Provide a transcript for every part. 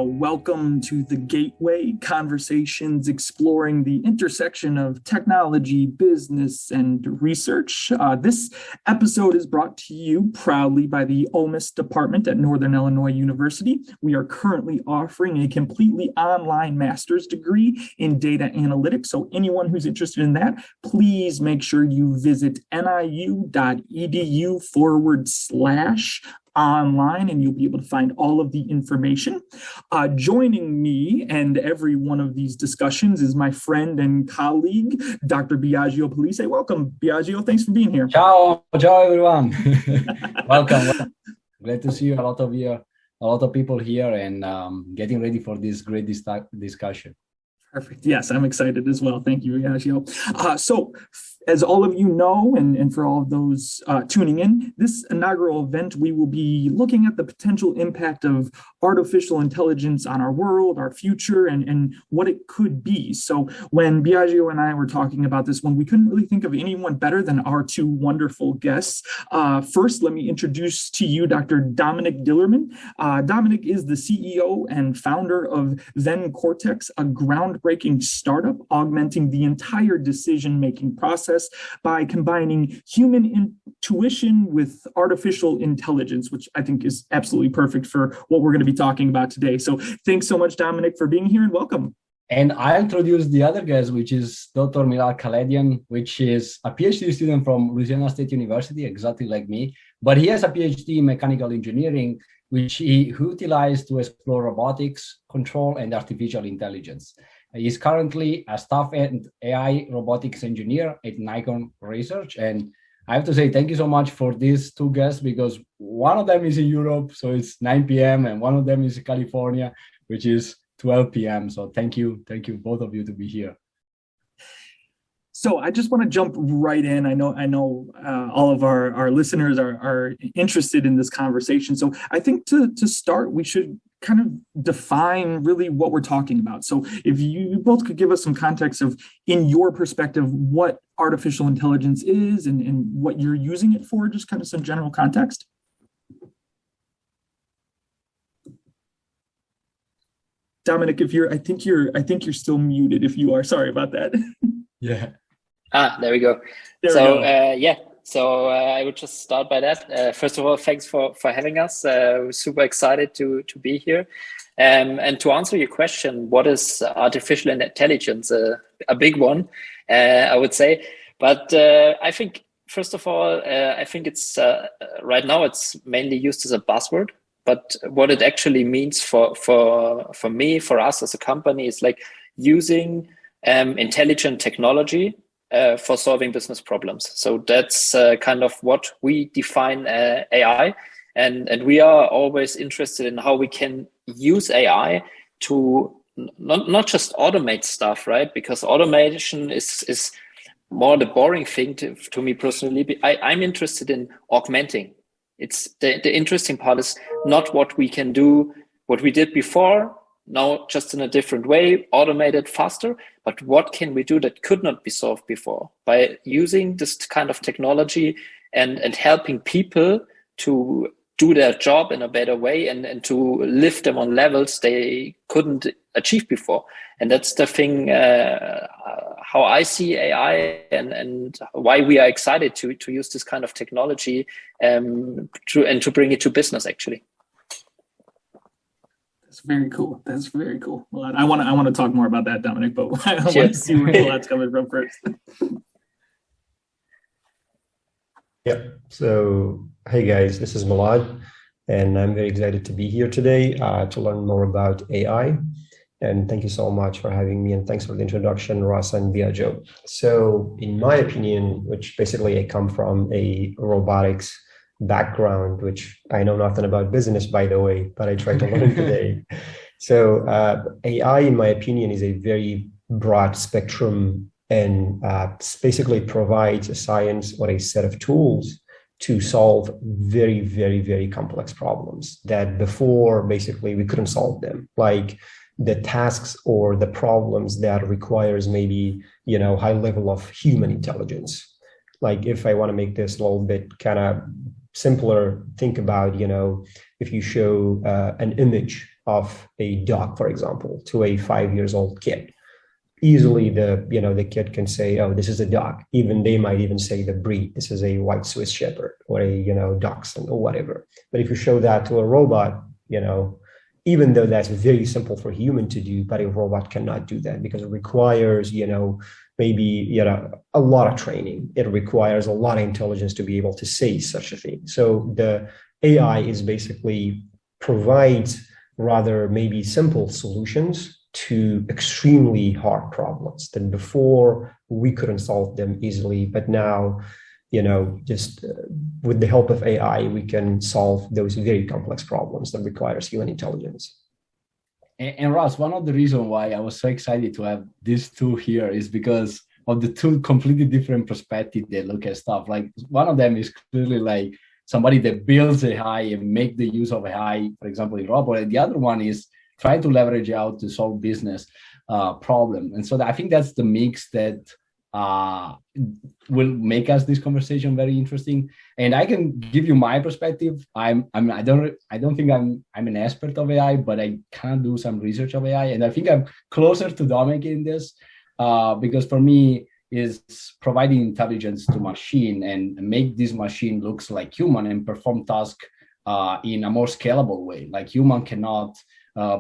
Welcome to The Gateway, conversations exploring the intersection of technology, business, and research. This episode is brought to you proudly by the OMIS department at Northern Illinois University. We are currently offering a completely online master's degree in data analytics. So anyone who's interested in that, please make sure you visit niu.edu/online, and you'll be able to find all of the information. Joining me and every one of these discussions is my friend and colleague, Dr. Biagio Polise. Welcome, Biagio. Thanks for being here. Ciao everyone. Welcome. Glad to see you. A lot of people here, and getting ready for this great discussion. Perfect. Yes, I'm excited as well. Thank you, Biagio. So, as all of you know, and for all of those tuning in, this inaugural event, we will be looking at the potential impact of artificial intelligence on our world, our future, and what it could be. So when Biagio and I were talking about this one, we couldn't really think of anyone better than our two wonderful guests. First, let me introduce to you Dr. Dominik Dellermann. Dominik is the CEO and founder of Vencortex, a groundbreaking startup augmenting the entire decision-making process by combining human intuition with artificial intelligence, which I think is absolutely perfect for what we're going to be talking about today. So thanks so much, Dominik, for being here, and welcome. And I'll introduce the other guest, which is Dr. Milad Khaledyan, which is a PhD student from Louisiana State University, exactly like me. But he has a PhD in mechanical engineering, which he utilized to explore robotics, control, and artificial intelligence. He's currently a staff and AI robotics engineer at Nikon Research. And I have to say, thank you so much for these two guests, because one of them is in Europe, so it's 9 p.m. and one of them is in California, which is 12 p.m. So thank you both of you to be here. So I just want to jump right in. I know all of our listeners are interested in this conversation. So I think to start, we should kind of define really what we're talking about. So if you both could give us some context of, in your perspective, what artificial intelligence is and what you're using it for, just kind of some general context. Dominik, I think you're still muted. If you are, sorry about that. Yeah. There we go. So I would just start by that. First of all, thanks for having us. We're super excited to be here. And to answer your question, what is artificial intelligence? A big one, I would say. But I think, first of all, I think it's right now it's mainly used as a buzzword. But what it actually means for me, for us as a company, is like using intelligent technology for solving business problems. So that's kind of what we define AI. And we are always interested in how we can use AI to not just automate stuff, right? Because automation is more the boring thing to me personally. I'm interested in augmenting. It's the interesting part is not what we can do, what we did before, now just in a different way, automated faster, but what can we do that could not be solved before by using this kind of technology and helping people to do their job in a better way and to lift them on levels they couldn't achieve before. And that's the thing, how I see AI and why we are excited to use this kind of technology to bring it to business, actually. That's very cool. Well, I want to talk more about that, Dominik, but I want to see where Milad's coming from first. Yeah. So, hey guys, this is Milad, and I'm very excited to be here today to learn more about AI. And thank you so much for having me, and thanks for the introduction, Ross and Biagio. So, in my opinion, which basically I come from a robotics background, which I know nothing about business, by the way, but I try to learn today. So AI, in my opinion, is a very broad spectrum and basically provides a science or a set of tools to solve very, very, very complex problems that before basically we couldn't solve them. Like the tasks or the problems that requires maybe, high level of human intelligence. Like if I want to make this a little bit kind of simpler, think about, if you show an image of a dog, for example, to a 5-year-old kid, easily the kid can say, oh, this is a dog. Even they might even say the breed, this is a white Swiss Shepherd or a dachshund or whatever. But if you show that to a robot, even though that's very simple for a human to do, but a robot cannot do that because it requires maybe a lot of training. It requires a lot of intelligence to be able to say such a thing. So the AI is basically provides rather maybe simple solutions to extremely hard problems that before we couldn't solve them easily, but now, just with the help of AI, we can solve those very complex problems that requires human intelligence. And Ross, one of the reasons why I was so excited to have these two here is because of the two completely different perspectives they look at stuff. Like one of them is clearly like somebody that builds AI and make the use of AI, for example, in robot. And the other one is trying to leverage it out to solve business problem. And so I think that's the mix that will make us this conversation very interesting. And I can give you my perspective. I don't think I'm an expert of AI, but I can do some research of AI. And I think I'm closer to Dominik in this because for me is providing intelligence to machine and make this machine looks like human and perform tasks in a more scalable way. Like human cannot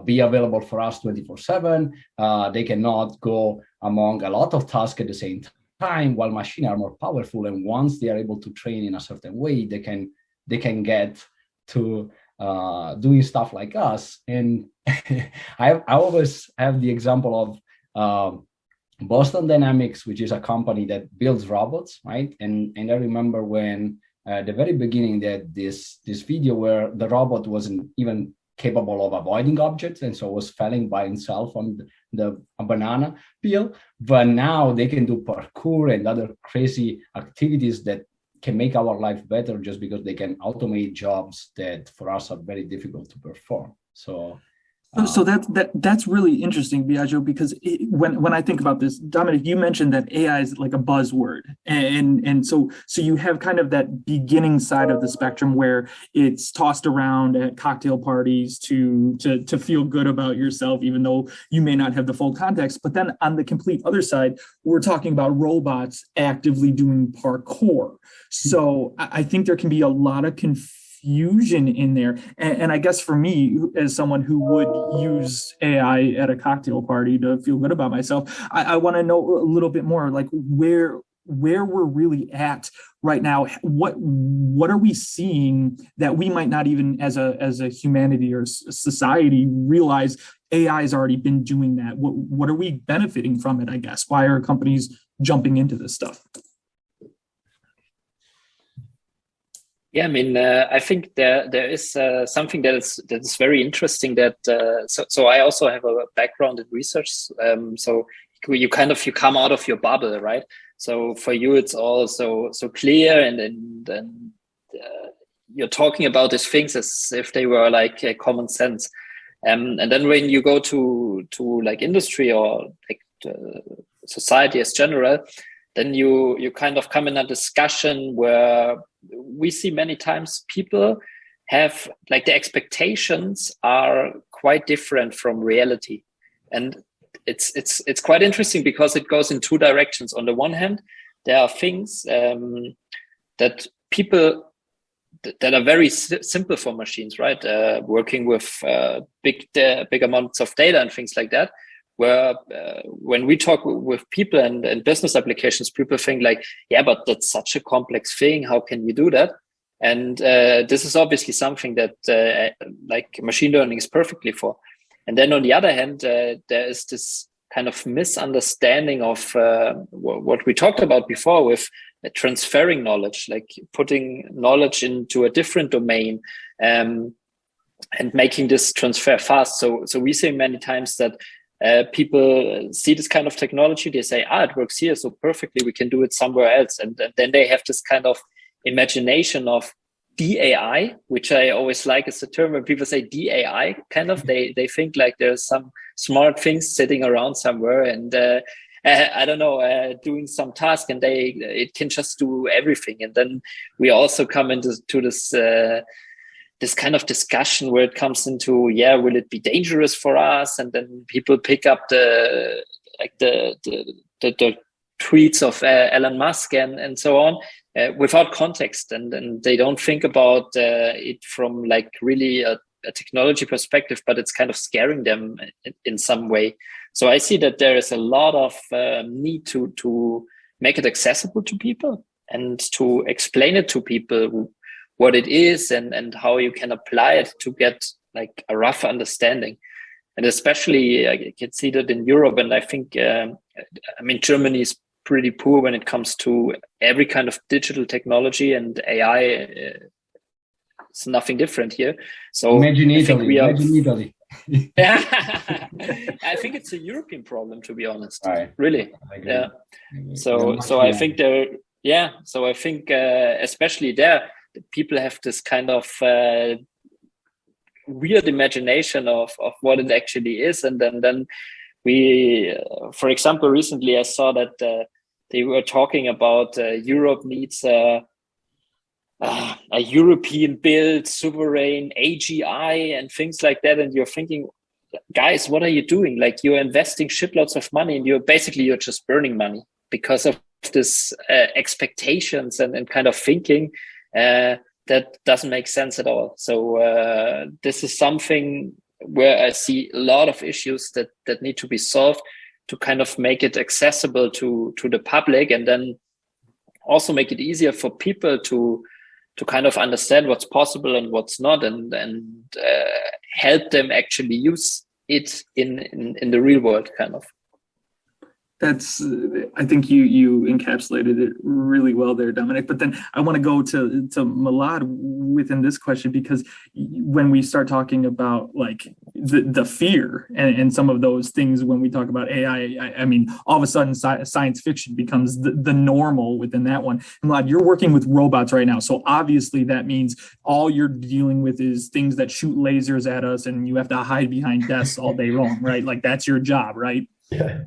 be available for us 24/7. They cannot go among a lot of tasks at the same time, while machines are more powerful. And once they are able to train in a certain way, they can get to doing stuff like us. And I always have the example of Boston Dynamics, which is a company that builds robots, right? And I remember when at the very beginning that this video where the robot wasn't even capable of avoiding objects, and so was falling by himself on a banana peel. But now they can do parkour and other crazy activities that can make our life better just because they can automate jobs that for us are very difficult to perform. So that's really interesting, Biagio, because when I think about this, Dominik, you mentioned that AI is like a buzzword, and so you have kind of that beginning side of the spectrum where it's tossed around at cocktail parties to feel good about yourself, even though you may not have the full context. But then on the complete other side, we're talking about robots actively doing parkour. So I think there can be a lot of confusion in there. And I guess for me, as someone who would use AI at a cocktail party to feel good about myself, I want to know a little bit more, like where we're really at right now. What are we seeing that we might not even as a humanity or society realize AI has already been doing that? What are we benefiting from it, I guess? Why are companies jumping into this stuff? Yeah, I mean, I think there is something that is very interesting. That so I also have a background in research. So you come out of your bubble, right? So for you, it's all so clear, and you're talking about these things as if they were like common sense. And then when you go to like industry or like society as general, then you kind of come in a discussion where we see many times people have like the expectations are quite different from reality. And it's quite interesting because it goes in two directions. On the one hand, there are things that people that are very simple for machines, right? Working with big amounts of data and things like that. Where when we talk with people and business applications, people think like, yeah, but that's such a complex thing. How can we do that? And this is obviously something that like machine learning is perfectly for. And then on the other hand, there is this kind of misunderstanding of what we talked about before with transferring knowledge, like putting knowledge into a different domain and making this transfer fast. So we say many times that people see this kind of technology, they say, it works here so perfectly, we can do it somewhere else. And then they have this kind of imagination of DAI, which I always like as a term. When people say DAI, kind of, they think like there's some smart things sitting around somewhere. And I don't know, doing some task, and it can just do everything. And then we also come into this kind of discussion where it comes into, will it be dangerous for us? And then people pick up the tweets of Elon Musk and so on without context, and they don't think about it from like really a technology perspective, but it's kind of scaring them in some way. So I see that there is a lot of need to make it accessible to people and to explain it to people what it is and how you can apply it to get like a rough understanding. And especially I can see that in Europe, and I think, Germany is pretty poor when it comes to every kind of digital technology, and AI it's nothing different here. So imagine Italy. I think it's a European problem, to be honest. Right. Really. Yeah. So I think especially there, people have this kind of weird imagination of what it actually is, and then we, for example, recently I saw that they were talking about Europe needs a European-built sovereign AGI and things like that, and you're thinking, guys, what are you doing? Like, you're investing shitloads of money, and you're just burning money because of this expectations and kind of thinking that doesn't make sense at all. So this is something where I see a lot of issues that need to be solved to kind of make it accessible to the public, and then also make it easier for people to kind of understand what's possible and what's not, and help them actually use it in the real world, kind of. That's, I think you encapsulated it really well there, Dominik. But then I want to go to Milad within this question, because when we start talking about like the fear and some of those things, when we talk about AI, I mean, all of a sudden science fiction becomes the normal within that one. And Milad, you're working with robots right now, so obviously that means all you're dealing with is things that shoot lasers at us, and you have to hide behind desks all day long, right? Like, that's your job, right? Yeah.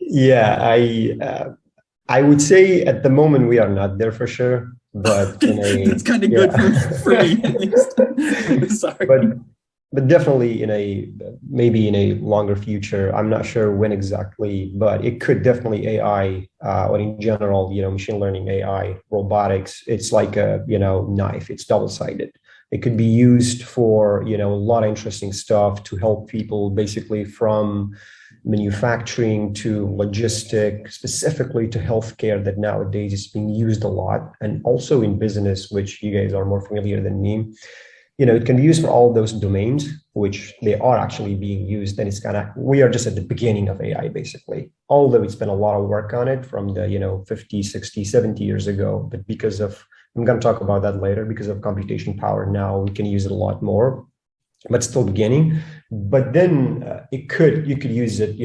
Yeah, I would say at the moment we are not there for sure, but it's kind of good for me at least. Sorry. But definitely maybe in a longer future, I'm not sure when exactly, but it could definitely AI, or in general, machine learning, AI, robotics, it's like a, knife, it's double-sided. It could be used for, a lot of interesting stuff to help people, basically from manufacturing to logistic, specifically to healthcare, that nowadays is being used a lot, and also in business, which you guys are more familiar than me. It can be used for all those domains, which they are actually being used. And we are just at the beginning of AI, basically, although we spent a lot of work on it from the, 50, 60, 70 years ago. But because of, I'm going to talk about that later, because of computation power, now we can use it a lot more, but still beginning. But then you could use it,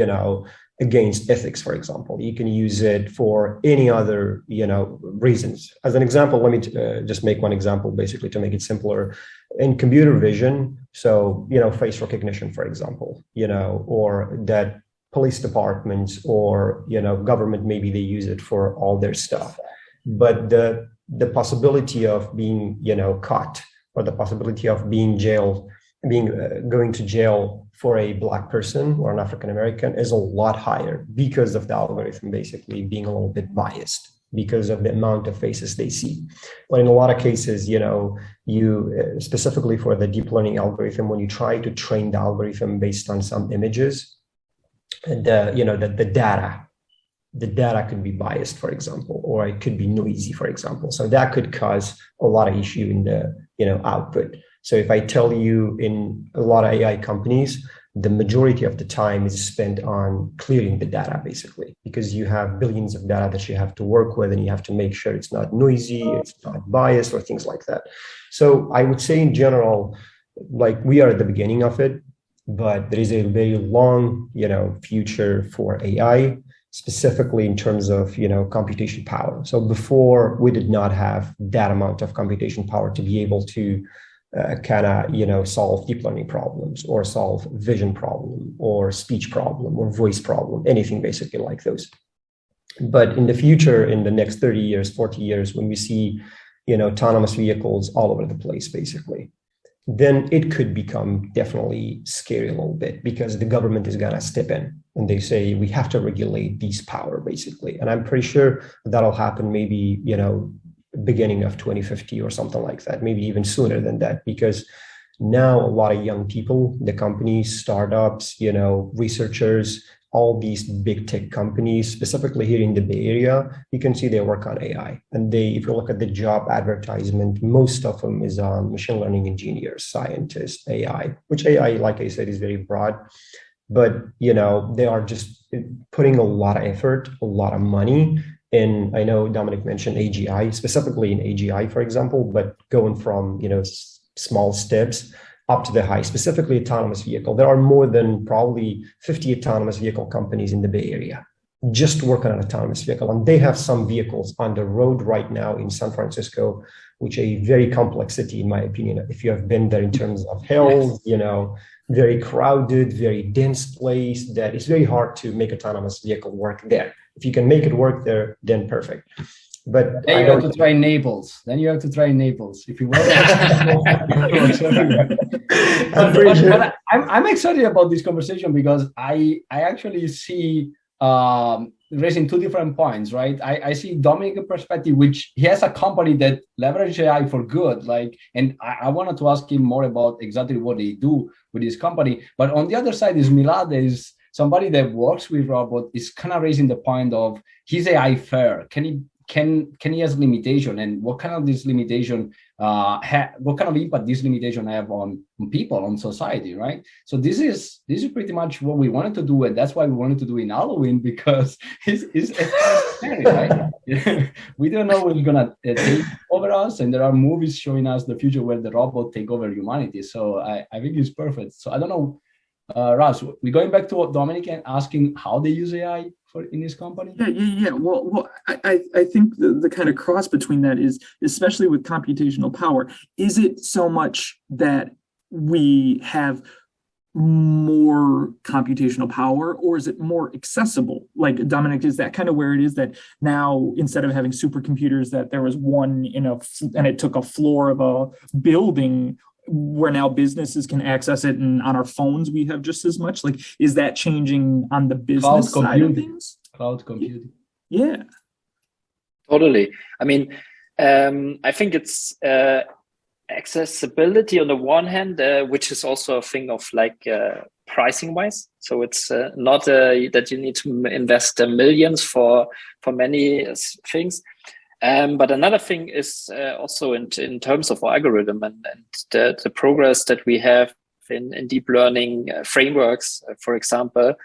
against ethics, for example. You can use it for any other, reasons. As an example, let me just make one example, basically, to make it simpler. In computer vision, so, face recognition, for example, or that police departments or, government, maybe they use it for all their stuff. But the possibility of being, caught, or the possibility of being jailed, going to jail for a Black person or an African American is a lot higher, because of the algorithm basically being a little bit biased because of the amount of faces they see. But in a lot of cases, you specifically for the deep learning algorithm, when you try to train the algorithm based on some images, the data could be biased, for example, or it could be noisy, for example. So that could cause a lot of issue in the output. So if I tell you, in a lot of AI companies, the majority of the time is spent on clearing the data, basically, because you have billions of data that you have to work with, and you have to make sure it's not noisy, it's not biased, or things like that. So I would say in general, like, we are at the beginning of it, but there is a very long, future for AI, specifically in terms of, computation power. So before, we did not have that amount of computation power to be able to kind of, solve deep learning problems or solve vision problem or speech problem or voice problem, anything basically like those. But in the future, in the next 30 years, 40 years, when we see, autonomous vehicles all over the place, basically, then it could become definitely scary a little bit, because the government is going to step in and they say, we have to regulate these power, basically. And I'm pretty sure that'll happen maybe, beginning of 2050 or something like that, maybe even sooner than that, because now a lot of young people, the companies, startups, researchers, all these big tech companies, specifically here in the Bay Area, you can see they work on AI. And if you look at the job advertisement, most of them is on machine learning engineers, scientists, AI, which AI, like I said, is very broad. But, they are just putting a lot of effort, a lot of money. And I know Dominik mentioned AGI, specifically in AGI, for example, but going from, small steps up to the high, specifically autonomous vehicle. There are more than probably 50 autonomous vehicle companies in the Bay Area just working on autonomous vehicle. And they have some vehicles on the road right now in San Francisco, which is a very complex city, in my opinion, if you have been there, in terms of hills, very crowded, very dense place that it's very hard to make autonomous vehicle work there. If you can make it work there, then perfect. But then you have to try Naples. Then you have to try Naples. If you want. But I'm excited about this conversation because I actually see raising two different points, right? I see Dominik's perspective, which he has a company that leverages AI for good, and I wanted to ask him more about exactly what they do with his company. But on the other side is Milad, is somebody that works with robots, is kind of raising the point of, his AI fair? Can he has limitation, and what kind of this limitation what kind of impact this limitation have on people, on society, right? So this is pretty much what we wanted to do, and that's why we wanted to do in Halloween, because it's scary, right? We don't know what's gonna take over us, and there are movies showing us the future where the robot take over humanity. So I think it's perfect. So I don't know, Raz, we're going back to Dominik and asking how they use AI in his company. Yeah. Well, I think the kind of cross between that is, especially with computational power, is it so much that we have more computational power, or is it more accessible? Like, Dominik, is that kind of where it is, that now, instead of having supercomputers that there was one and it took a floor of a building, where now businesses can access it, and on our phones we have just as much? Like, is that changing on the business side of things? Cloud computing. Yeah. Totally. I mean, I think it's accessibility on the one hand, which is also a thing of pricing wise. So it's not that you need to invest millions for many things. But another thing is also in terms of algorithm and the progress that we have in deep learning frameworks, for example,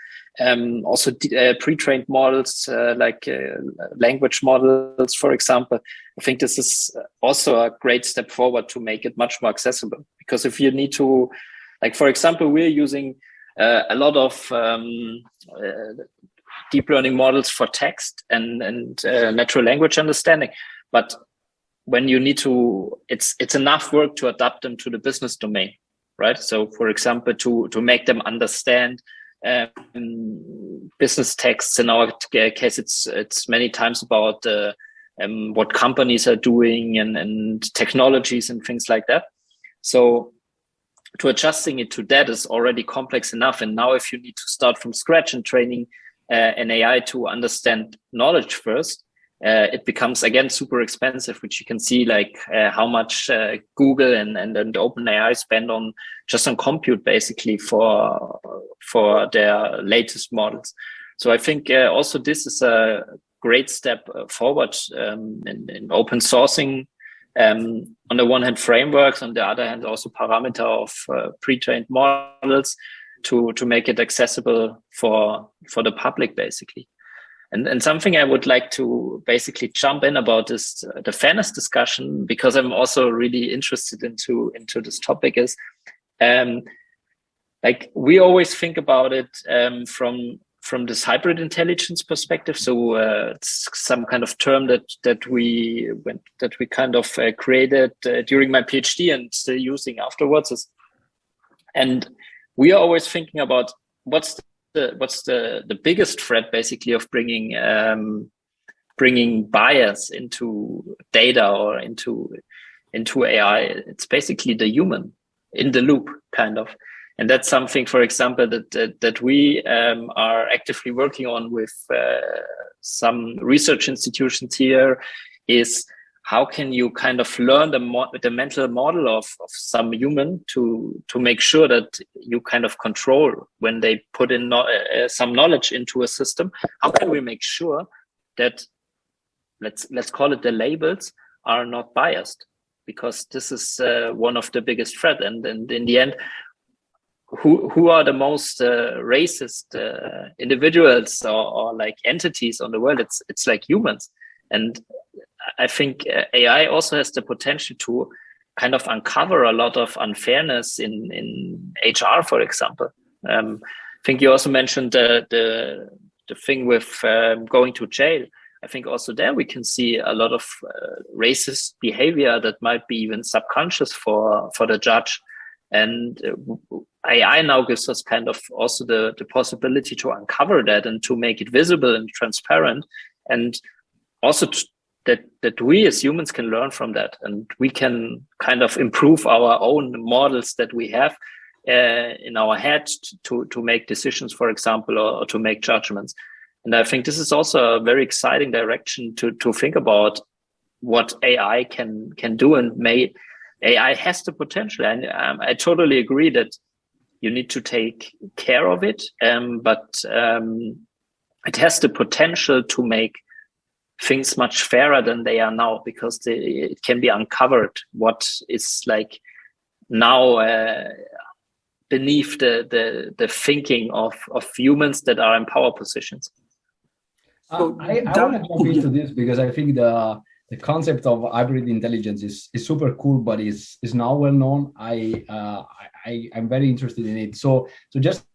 also pre-trained models like language models, for example. I think this is also a great step forward to make it much more accessible. Because if you need to, for example, we're using a lot of deep learning models for text and natural language understanding. But when you need to, it's enough work to adapt them to the business domain, right? So, for example, to make them understand business texts. In our case, it's many times about what companies are doing and technologies and things like that. So to adjusting it to that is already complex enough. And now if you need to start from scratch and training an AI to understand knowledge first, it becomes, again, super expensive, which you can see how much Google and OpenAI spend on just on compute, basically, for their latest models. So I think also this is a great step forward in open sourcing. On the one hand, frameworks, on the other hand, also parameter of pre-trained models to make it accessible for the public, basically. And something I would like to basically jump in about is the fairness discussion, because I'm also really interested into this topic, is we always think about it from this hybrid intelligence perspective. So it's some kind of term that we kind of created during my PhD and still using afterwards. And we are always thinking about what's the biggest threat basically of bringing bias into data or into AI. It's basically the human in the loop kind of. And that's something, for example, that we are actively working on with some research institutions here, is how can you kind of learn the mental model of some human to make sure that you kind of control when they put in some knowledge into a system. How can we make sure that, let's call it, the labels are not biased? Because this is one of the biggest threats. And in the end, who are the most racist individuals or like entities on the world? It's like humans. And I think AI also has the potential to kind of uncover a lot of unfairness in HR, for example. I think you also mentioned the thing with going to jail. I think also there we can see a lot of racist behavior that might be even subconscious for the judge. And AI now gives us kind of also the possibility to uncover that and to make it visible and transparent, and also that we as humans can learn from that, and we can kind of improve our own models that we have in our head to make decisions, for example, or to make judgments. And I think this is also a very exciting direction to think about what AI can do, and AI has the potential. And I totally agree that you need to take care of it, but it has the potential to make things much fairer than they are now, because it can be uncovered what is like now beneath the thinking of humans that are in power positions. I want to jump into this because I think the concept of hybrid intelligence is super cool, but is now well known. I'm very interested in it. So just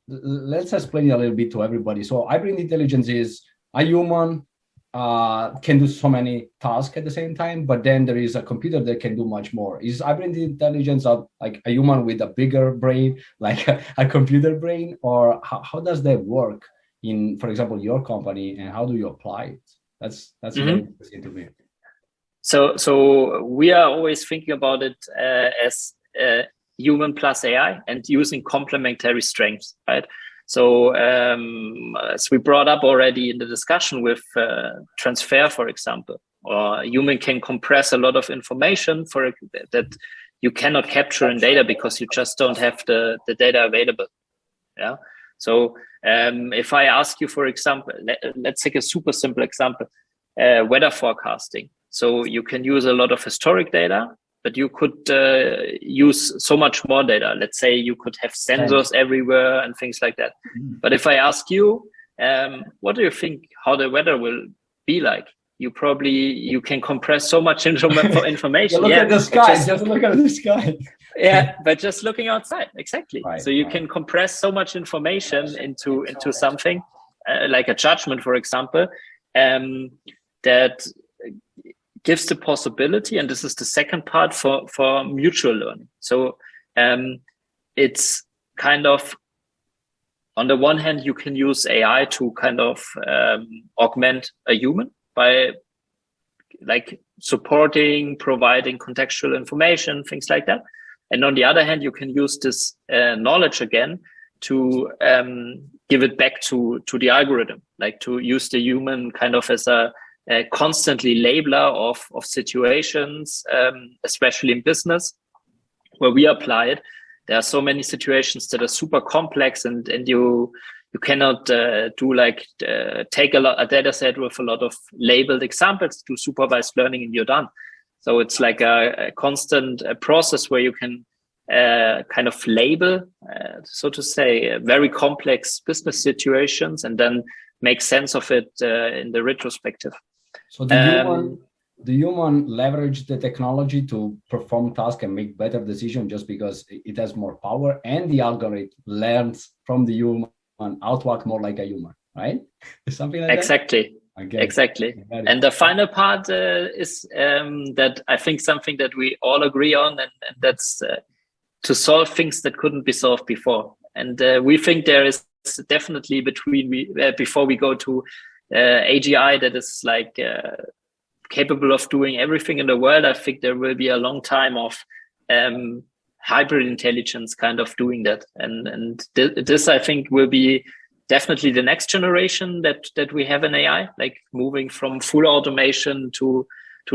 let's explain it a little bit to everybody. So hybrid intelligence is a human can do so many tasks at the same time, but then there is a computer that can do much more. Is hybrid intelligence like a human with a bigger brain, like a computer brain, or how does that work in, for example, your company, and how do you apply it? That's very interesting to me. So we are always thinking about it as human plus AI and using complementary strengths, right? So as we brought up already in the discussion with transfer, for example, or human can compress a lot of information that you cannot capture in data because you just don't have the data available. Yeah. So if I ask you, for example, let's take a super simple example, weather forecasting. So you can use a lot of historic data, but you could use so much more data. Let's say you could have sensors everywhere and things like that. But if I ask you, what do you think how the weather will be like? You can compress so much information. Look at the sky. Just look at the sky. Yeah, but just looking outside, exactly. Right, so you can compress so much information into something like a judgment, for example, that gives the possibility, and this is the second part for mutual learning. So it's kind of, on the one hand, you can use AI to kind of augment a human by like supporting, providing contextual information, things like that. And on the other hand, you can use this knowledge again to give it back to the algorithm, like to use the human kind of as a constantly labeler of situations, especially in business, where we apply it. There are so many situations that are super complex, and you cannot do like take a data set with a lot of labeled examples, do supervised learning, and you're done. So it's like a constant process where you can kind of label, so to say, very complex business situations, and then make sense of it in the retrospective. So the human leverage the technology to perform tasks and make better decisions just because it has more power, and the algorithm learns from the human and outwalk more like a human, right? Something like exactly. that? Exactly. And the final part is that I think something that we all agree on, and that's to solve things that couldn't be solved before. And we think there is definitely before we go to AGI that is like capable of doing everything in the world, I think there will be a long time of hybrid intelligence kind of doing that. And this, I think, will be definitely the next generation that we have in AI, like moving from full automation to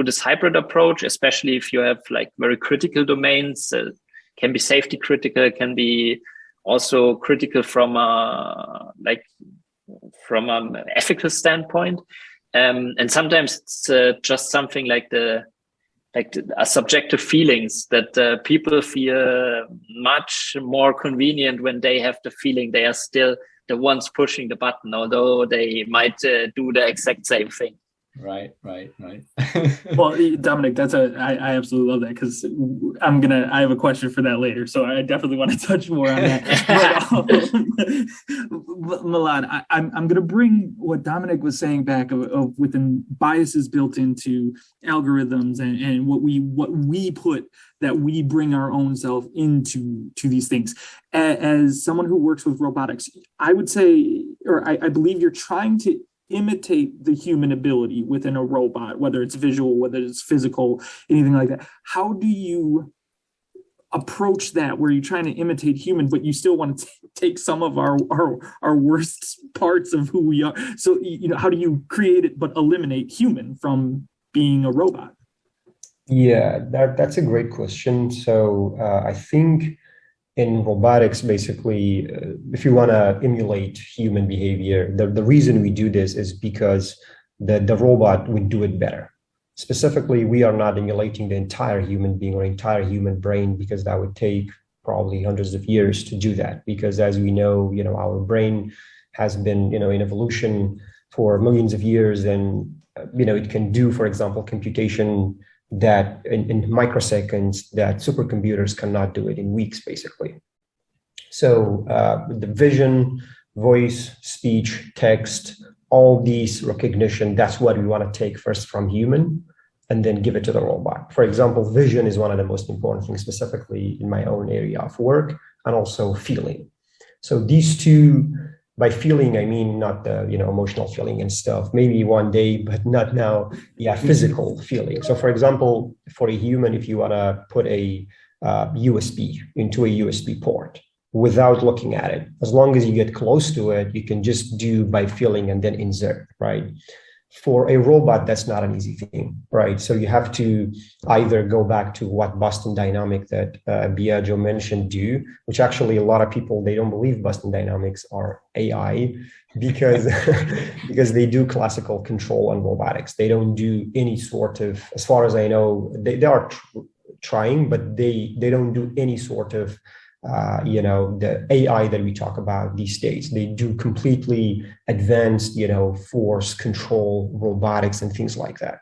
this hybrid approach, especially if you have like very critical domains, can be safety critical, can be also critical from an ethical standpoint. And sometimes it's just something like a subjective feelings that people feel much more convenient when they have the feeling they are still the ones pushing the button, although they might do the exact same thing. Right. Well, Dominik, I absolutely love that, because I have a question for that later, so I definitely want to touch more on that. But, Milad, I'm gonna bring what Dominik was saying back of within biases built into algorithms and what we put, that we bring our own self into these things. As someone who works with robotics, I would say, or I believe you're trying to imitate the human ability within a robot, whether it's visual, whether it's physical, anything like that. How do you approach that, where you're trying to imitate human, but you still want to take some of our worst parts of who we are? So, how do you create it but eliminate human from being a robot? Yeah, that's a great question. So I think in robotics, basically, if you want to emulate human behavior, the reason we do this is because the robot would do it better. Specifically, we are not emulating the entire human being or entire human brain, because that would take probably hundreds of years to do that. Because as we know, our brain has been, in evolution for millions of years, and it can do, for example, computation that in microseconds that supercomputers cannot do it in weeks, basically. So the vision, voice, speech, text, all these recognition, that's what we want to take first from human and then give it to the robot. For example, vision is one of the most important things, specifically in my own area of work, and also feeling. So these two, by feeling, I mean not the emotional feeling and stuff, maybe one day, but not now. Yeah, physical feeling. So for example, for a human, if you want to put a USB into a USB port without looking at it, as long as you get close to it, you can just do by feeling and then insert, right? For a robot, that's not an easy thing, right? So you have to either go back to what Boston Dynamics that Biagio mentioned do, which actually a lot of people, they don't believe Boston Dynamics are AI because because they do classical control on robotics. They don't do any sort of, as far as I know, they are trying, but they don't do any sort of the AI that we talk about these days. They do completely advanced, force control robotics and things like that.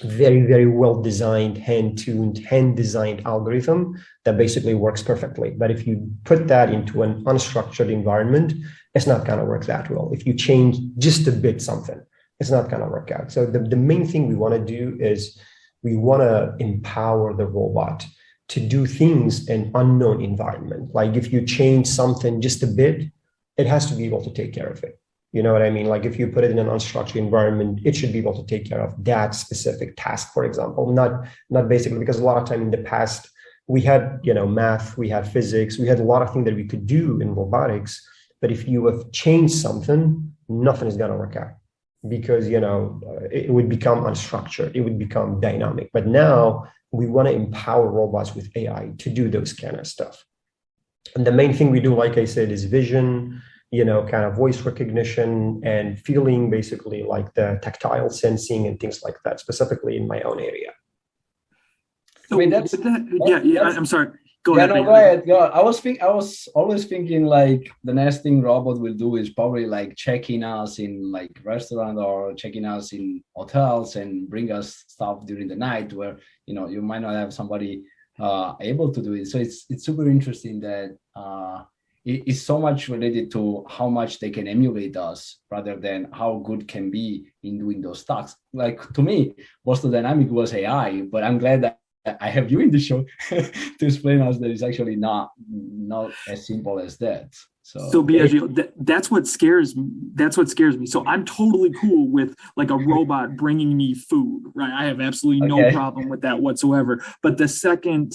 Very, very well designed, hand-tuned, hand-designed algorithm that basically works perfectly. But if you put that into an unstructured environment, it's not going to work that well. If you change just a bit something, it's not going to work out. So the main thing we want to do is we want to empower the robot to do things in unknown environment. Like if you change something just a bit, it has to be able to take care of it. You know what I mean? Like if you put it in an unstructured environment, it should be able to take care of that specific task, for example, not basically, because a lot of time in the past, we had, math, we had physics, we had a lot of things that we could do in robotics. But if you have changed something, nothing is going to work out, because, it would become unstructured, it would become dynamic. But now we want to empower robots with AI to do those kind of stuff. And the main thing we do, like I said, is vision, kind of voice recognition and feeling, basically like the tactile sensing and things like that, specifically in my own area. So, I'm sorry. Go ahead. No, go ahead. Go. I was always thinking like the next thing robot will do is probably like checking us in like restaurant or checking us in hotels and bring us stuff during the night where you might not have somebody able to do it. So it's super interesting that is so much related to how much they can emulate us rather than how good can be in doing those tasks. Like to me, most of the dynamic was AI, but I'm glad that I have you in the show to explain us that it's actually not as simple as that. So Biagio, that's what scares me. That's what scares me. So I'm totally cool with like a robot bringing me food, right? I have absolutely no problem with that whatsoever. But the second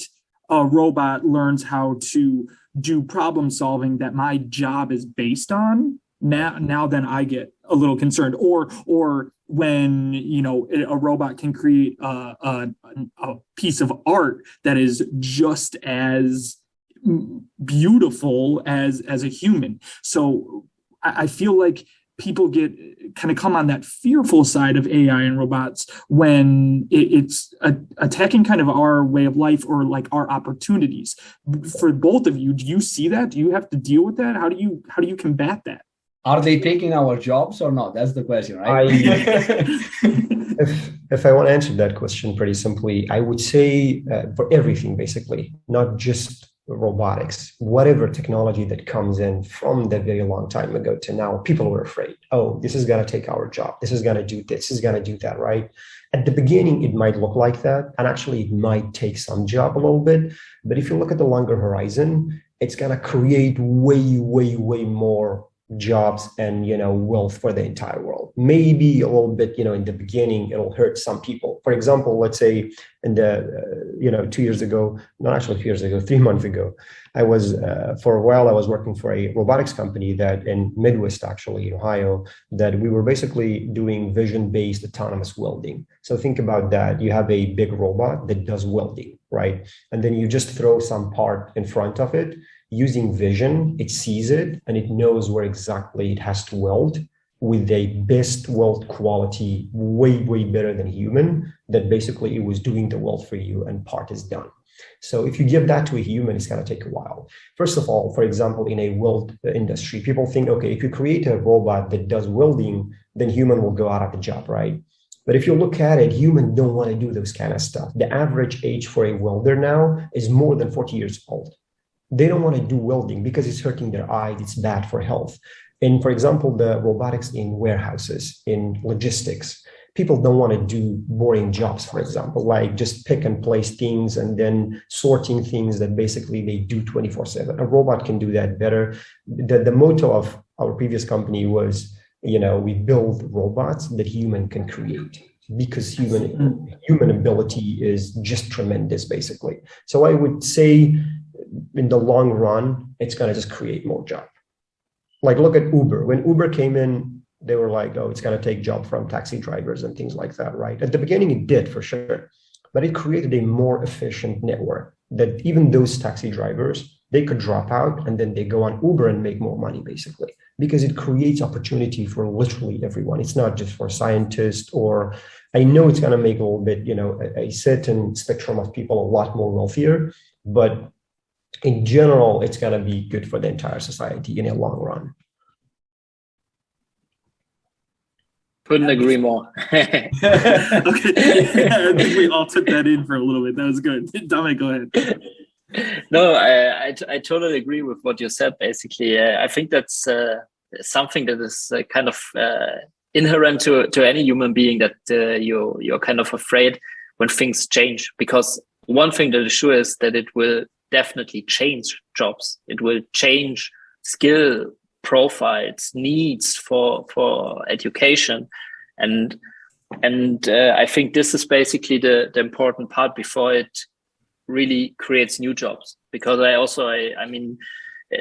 a robot learns how to do problem solving that my job is based on, now then I get a little concerned. Or when a robot can create a piece of art that is just as beautiful as a human. So I feel like people get kind of come on that fearful side of AI and robots when it's attacking kind of our way of life or like our opportunities. For both of you, do you see that? Do you have to deal with that? How do you combat that? Are they taking our jobs or not? That's the question, right? If I want to answer that question pretty simply, I would say for everything, basically, not just robotics, whatever technology that comes in from the very long time ago to now, people were afraid, oh, this is going to take our job. This is going to do this is going to do that, right? At the beginning, it might look like that. And actually, it might take some job a little bit. But if you look at the longer horizon, it's going to create way, way, way more jobs and wealth for the entire world. Maybe a little bit in the beginning it'll hurt some people. For example, let's say in the 2 years ago, not actually 2 years ago, 3 months ago, I was for a while I was working for a robotics company that in Midwest, actually Ohio, that we were basically doing vision-based autonomous welding. So think about that. You have a big robot that does welding, right? And then you just throw some part in front of it. Using vision, it sees it and it knows where exactly it has to weld with a best weld quality, way, way better than human, that basically it was doing the weld for you and part is done. So if you give that to a human, it's going to take a while. First of all, for example, in a weld industry, people think, okay, if you create a robot that does welding, then human will go out of the job, right? But if you look at it, humans don't want to do those kind of stuff. The average age for a welder now is more than 40 years old. They don't want to do welding because it's hurting their eyes. It's bad for health. And for example, the robotics in warehouses, in logistics, people don't want to do boring jobs, for example, like just pick and place things and then sorting things that basically they do 24/7. A robot can do that better. The motto of our previous company was, we build robots that human can create, because human ability is just tremendous, basically. So I would say, in the long run, it's going to just create more job. Like look at Uber. When Uber came in, they were like, oh, it's going to take job from taxi drivers and things like that, right? At the beginning, it did for sure. But it created a more efficient network that even those taxi drivers, they could drop out and then they go on Uber and make more money, basically, because it creates opportunity for literally everyone. It's not just for scientists, or I know it's going to make a little bit, a certain spectrum of people a lot more wealthier, but in general, it's going to be good for the entire society in a long run. Couldn't agree more. Okay. I think we all took that in for a little bit. That was good. Dominik, go ahead. No, I totally agree with what you said, basically. I think that's something that is kind of inherent to any human being, that you're kind of afraid when things change. Because one thing that is sure is that it will definitely change jobs. It will change skill profiles, needs for education, and I think this is basically the important part before it really creates new jobs. Because I mean,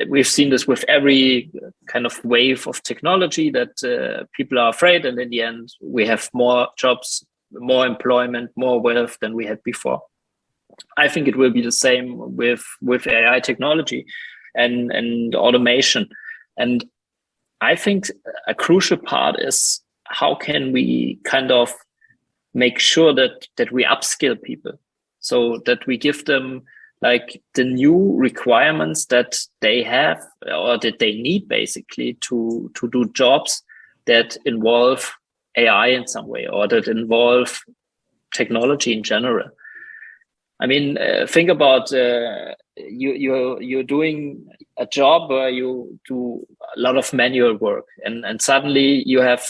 we've seen this with every kind of wave of technology, that people are afraid, and in the end, we have more jobs, more employment, more wealth than we had before. I think it will be the same with AI technology and automation. And I think a crucial part is, how can we kind of make sure that we upskill people, so that we give them like the new requirements that they have or that they need, basically, to do jobs that involve AI in some way, or that involve technology in general. I mean, think about you're doing a job where you do a lot of manual work, and suddenly you have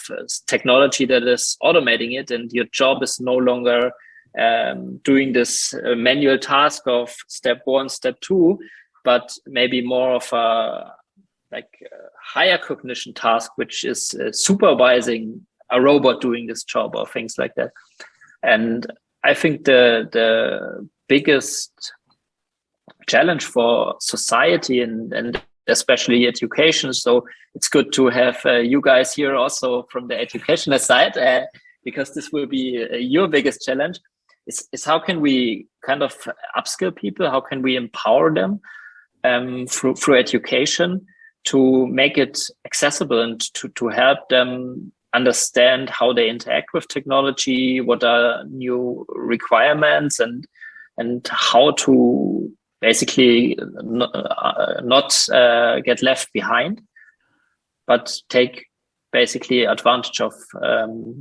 technology that is automating it, and your job is no longer doing this manual task of step 1, step 2, but maybe more of a higher cognition task, which is supervising a robot doing this job or things like that. And I think the biggest challenge for society and especially education, so it's good to have you guys here also from the educational side, because this will be your biggest challenge, is how can we kind of upskill people? How can we empower them through education to make it accessible and to help them understand how they interact with technology, what are new requirements, and how to basically not get left behind, but take basically advantage of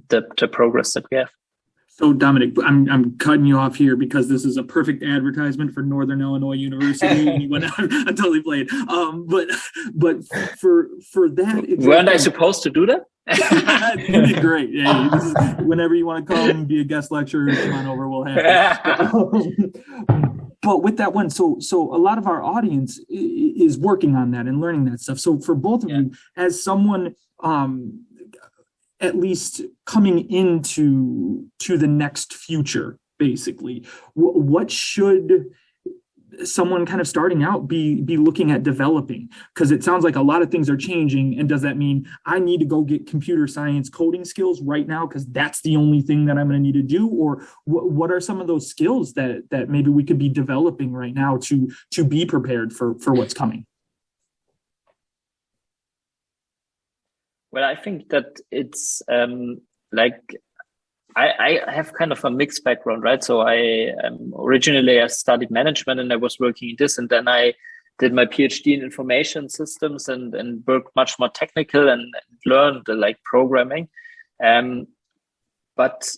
the progress that we have. So Dominik, I'm cutting you off here because this is a perfect advertisement for Northern Illinois University. I'm totally playing. But for that, example, weren't I supposed to do that? You did great. Yeah, this is, whenever you want to come and be a guest lecturer, come on over. We'll have you. But with that one, so a lot of our audience is working on that and learning that stuff. So for both of you, as someone at least coming into the next future, basically, what should someone kind of starting out be looking at developing? Because it sounds like a lot of things are changing. And does that mean I need to go get computer science coding skills right now because that's the only thing that I'm going to need to do? Or what are some of those skills that maybe we could be developing right now to be prepared for what's coming? Well, I think that it's I have kind of a mixed background, right? So I originally I studied management and I was working in this, and then I did my PhD in information systems and worked much more technical and learned programming. But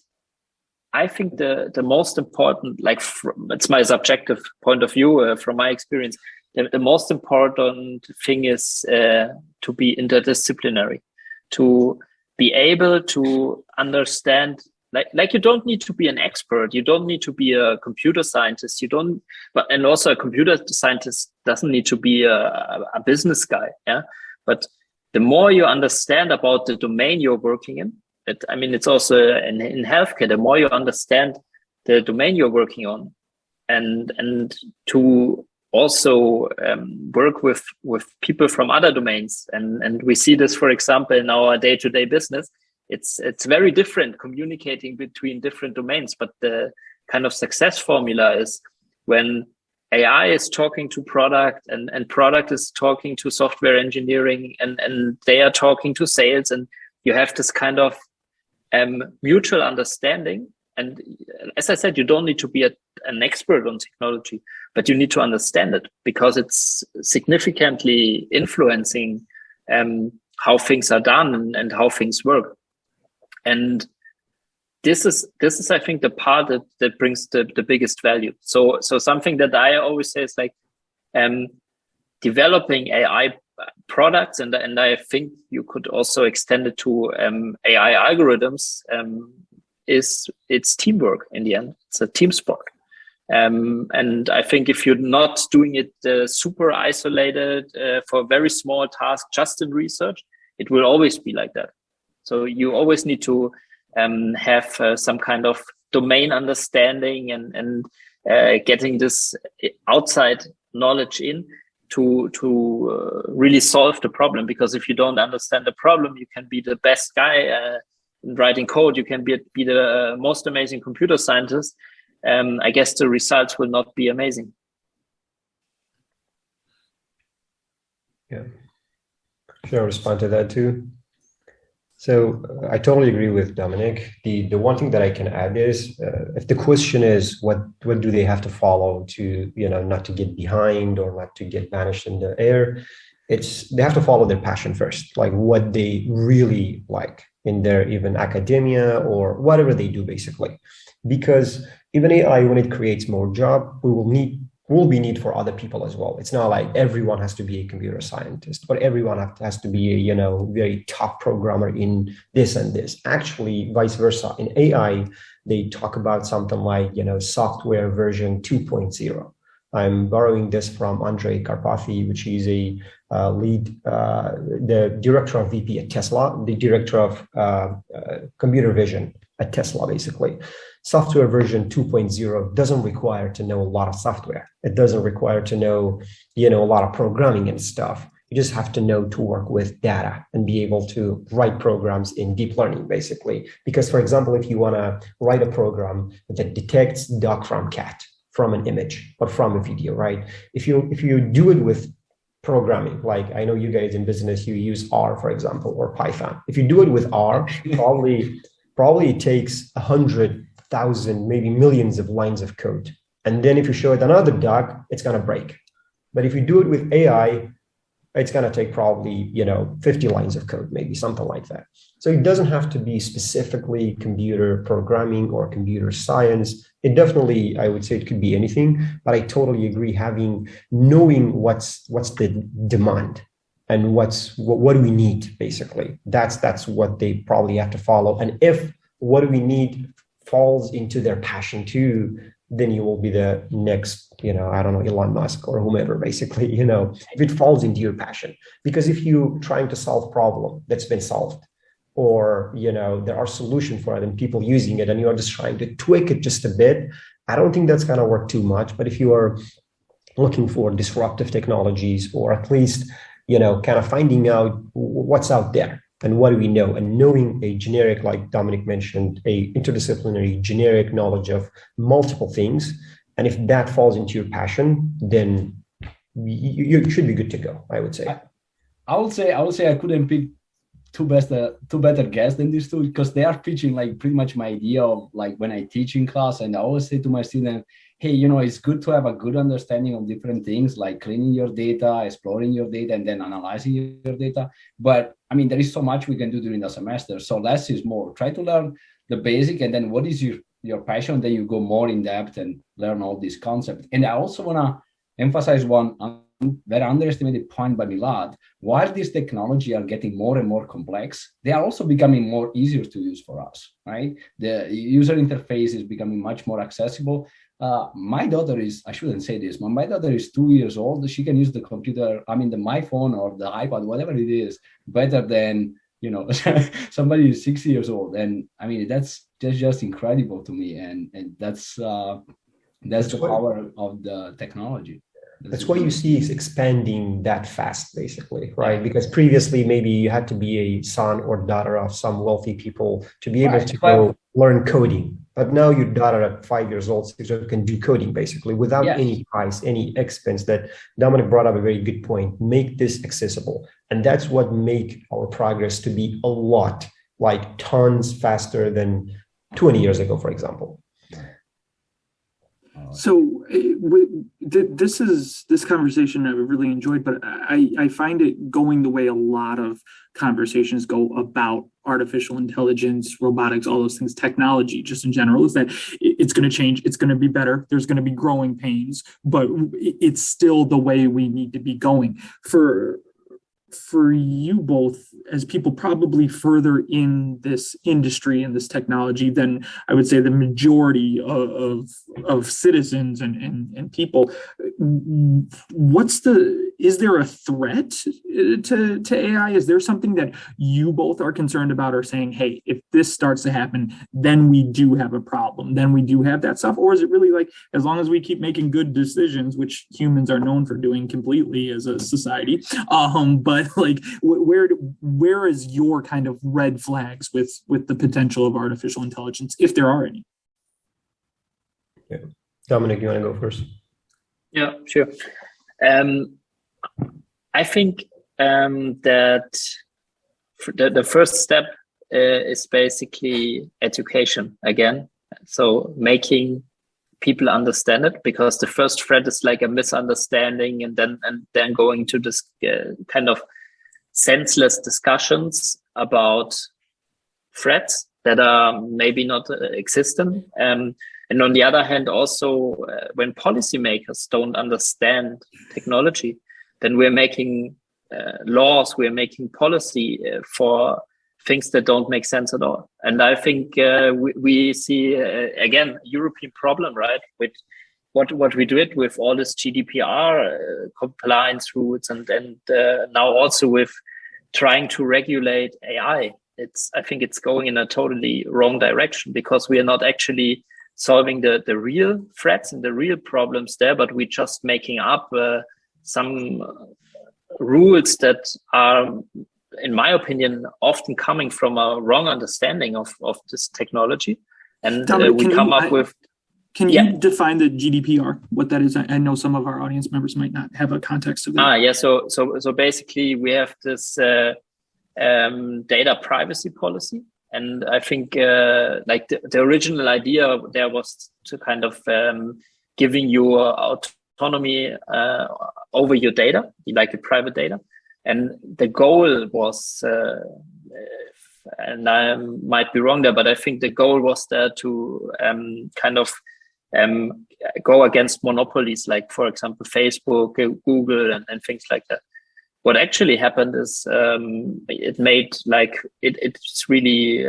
I think the most important, it's my subjective point of view from my experience, the most important thing is to be interdisciplinary, to be able to understand. Like you don't need to be an expert. You don't need to be a computer scientist. And also a computer scientist doesn't need to be a business guy. Yeah. But the more you understand about the domain you're working in, it's also in healthcare, the more you understand the domain you're working on and to also work with people from other domains. And we see this, for example, in our day-to-day business. It's very different communicating between different domains, but the kind of success formula is when AI is talking to product and product is talking to software engineering and they are talking to sales, and you have this kind of mutual understanding. And as I said, you don't need to be an expert on technology, but you need to understand it because it's significantly influencing how things are done and how things work. And this is I think the part that brings the biggest value. So something that I always say is developing AI products, and I think you could also extend it to AI algorithms. It's teamwork in the end. It's a team sport. And I think if you're not doing it super isolated for a very small task, just in research, it will always be like that. So you always need to have some kind of domain understanding and getting this outside knowledge in to really solve the problem. Because if you don't understand the problem, you can be the best guy in writing code. You can be the most amazing computer scientist. I guess the results will not be amazing. Yeah, should I respond to that too? So I totally agree with Dominik. The one thing that I can add is if the question is what do they have to follow to not to get behind or not to get vanished in the air, they have to follow their passion first, like what they really like in their even academia or whatever they do basically. Because even AI, when it creates more job, we will be need for other people as well. It's not like everyone has to be a computer scientist, but everyone has to be a, you know, very top programmer in this and this. Actually, vice versa. In AI, they talk about something like, you know, software version 2.0. I'm borrowing this from Andrei Karpathy, which is a the director of VP at Tesla, the director of computer vision at Tesla, basically. Software version 2.0 doesn't require to know a lot of software. It doesn't require to know, you know, a lot of programming and stuff. You just have to know to work with data and be able to write programs in deep learning, basically. Because, for example, if you want to write a program that detects dog from cat, from an image or from a video, right? If you do it with programming, like I know you guys in business, you use R, for example, or Python. If you do it with R, probably it takes 100,000, maybe millions of lines of code. And then if you show it another dog, it's going to break. But if you do it with AI, it's going to take probably, you know, 50 lines of code, maybe something like that. So it doesn't have to be specifically computer programming or computer science. It definitely, I would say it could be anything, but I totally agree knowing what's the demand and what do we need, basically. That's what they probably have to follow. And if what do we need falls into their passion too, then you will be the next, you know, I don't know, Elon Musk or whomever, basically, you know, if it falls into your passion. Because if you're trying to solve a problem that's been solved, or, you know, there are solutions for it and people using it, and you are just trying to tweak it just a bit, I don't think that's going to work too much. But if you are looking for disruptive technologies, or at least, you know, kind of finding out what's out there and what do we know, and knowing a generic, like Dominik mentioned, a interdisciplinary generic knowledge of multiple things, and if that falls into your passion, then you should be good to go, I would say. I would say I couldn't pick two better guests than these two, because they are pitching like pretty much my idea of like when I teach in class. And I always say to my students, hey, you know, it's good to have a good understanding of different things, like cleaning your data, exploring your data, and then analyzing your data. But I mean, there is so much we can do during the semester. So less is more. Try to learn the basic, and then what is your passion, then you go more in depth and learn all these concepts. And I also want to emphasize one very underestimated point by Milad. While these technology are getting more and more complex, they are also becoming more easier to use for us, right? The user interface is becoming much more accessible. My daughter is, I shouldn't say this, but my daughter is 2 years old. She can use the computer, my phone or the iPad, whatever it is, better than, you know, somebody who's 6 years old. And I mean, that's just incredible to me. And that's the power of the technology. That's why you see it's expanding that fast, basically, right? Because previously, maybe you had to be a son or daughter of some wealthy people to be able to go learn coding. But now your daughter at 5 years old, 6 years old, can do coding, basically, without any price, any expense. That Dominik brought up a very good point. Make this accessible. And that's what make our progress to be a lot, like tons faster than 20 years ago, for example. So this conversation I really enjoyed, but I find it going the way a lot of conversations go about artificial intelligence, robotics, all those things, technology, just in general, is that it's going to change. It's going to be better. There's going to be growing pains, but it's still the way we need to be going. For you both, as people probably further in this industry and this technology than I would say the majority of citizens and people, is there a threat to AI? Is there something that you both are concerned about, or saying, hey, if this starts to happen, then we do have a problem, then we do have that stuff? Or is it really like, as long as we keep making good decisions, which humans are known for doing completely as a society, but like, where is your kind of red flags with the potential of artificial intelligence, if there are any? Yeah. Dominik, you want to go first? Yeah, sure. I think that the first step is basically education again. So making people understand it, because the first threat is like a misunderstanding, and then going to this kind of senseless discussions about threats that are maybe not existent. And And on the other hand, also when policymakers don't understand technology, then we're making laws, we're making policy for things that don't make sense at all. And I think we see, again, European problem, right? With what we did with all this GDPR compliance rules and now also with trying to regulate AI. I think it's going in a totally wrong direction because we are not actually solving the real threats and the real problems there, but we're just making up some rules that are, in my opinion, often coming from a wrong understanding of this technology. And we come up with... Can you define the GDPR, what that is? I know some of our audience members might not have a context of that. So basically we have this data privacy policy. And I think like the original idea there was to kind of giving you autonomy over your data, like the private data. And the goal was, and I might be wrong there, but I think the goal was there to kind of go against monopolies, like, for example, Facebook, Google, and things like that. What actually happened is it made like it's really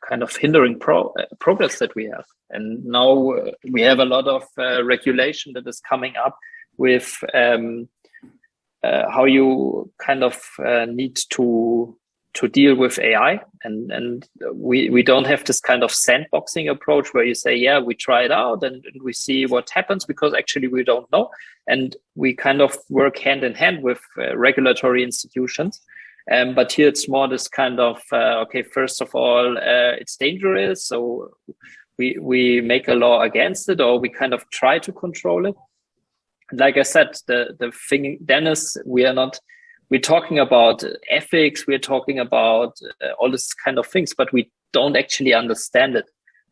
kind of hindering progress that we have. And now we have a lot of regulation that is coming up with how you kind of need to deal with AI. And we don't have this kind of sandboxing approach where you say, yeah, we try it out and we see what happens, because actually we don't know. And we kind of work hand in hand with regulatory institutions. But here it's more this kind of, okay, first of all, it's dangerous. So we make a law against it, or we kind of try to control it. Like I said, the thing then is we're talking about ethics, we're talking about all this kind of things, but we don't actually understand it,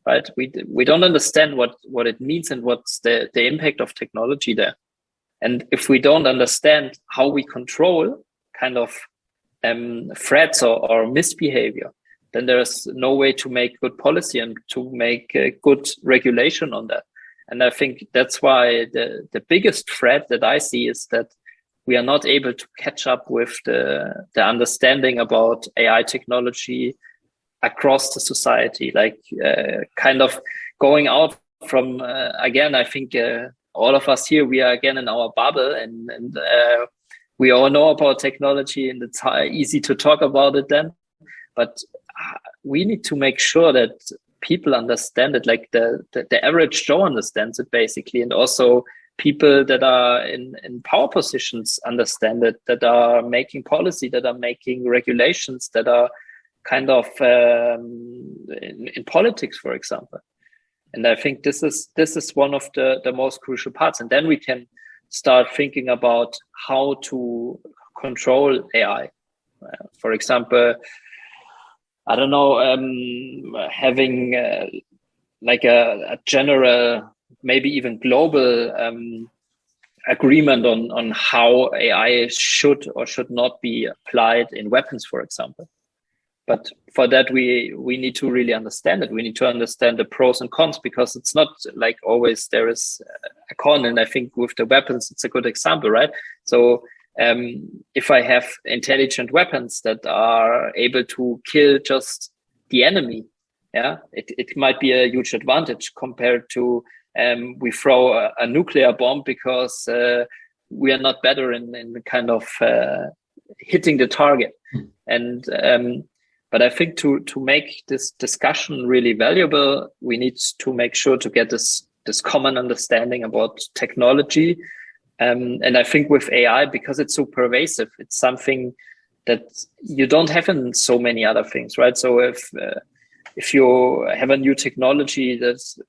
right? We don't understand what it means and what's the impact of technology there. And if we don't understand how we control kind of threats or misbehavior, then there's no way to make good policy and to make good regulation on that. And I think that's why the biggest threat that I see is that we are not able to catch up with the understanding about AI technology across the society, like kind of going out from, again, I think all of us here, we are again in our bubble and we all know about technology and it's easy to talk about it then. But we need to make sure that people understand it, like the average Joe understands it basically, and also people that are in power positions understand it, that are making policy, that are making regulations, that are kind of in politics, for example. And I think this is one of the most crucial parts. And then we can start thinking about how to control AI. For example, I don't know, having like a general, maybe even global agreement on how AI should or should not be applied in weapons, for example. But for that, we need to really understand it. We need to understand the pros and cons, because it's not like always there is a con. And I think with the weapons, it's a good example, right? So if I have intelligent weapons that are able to kill just the enemy, yeah, it might be a huge advantage compared to we throw a nuclear bomb because we are not better in kind of hitting the target. And but I think to make this discussion really valuable, we need to make sure to get this common understanding about technology. And I think with AI, because it's so pervasive, it's something that you don't have in so many other things, right? So if you have a new technology that's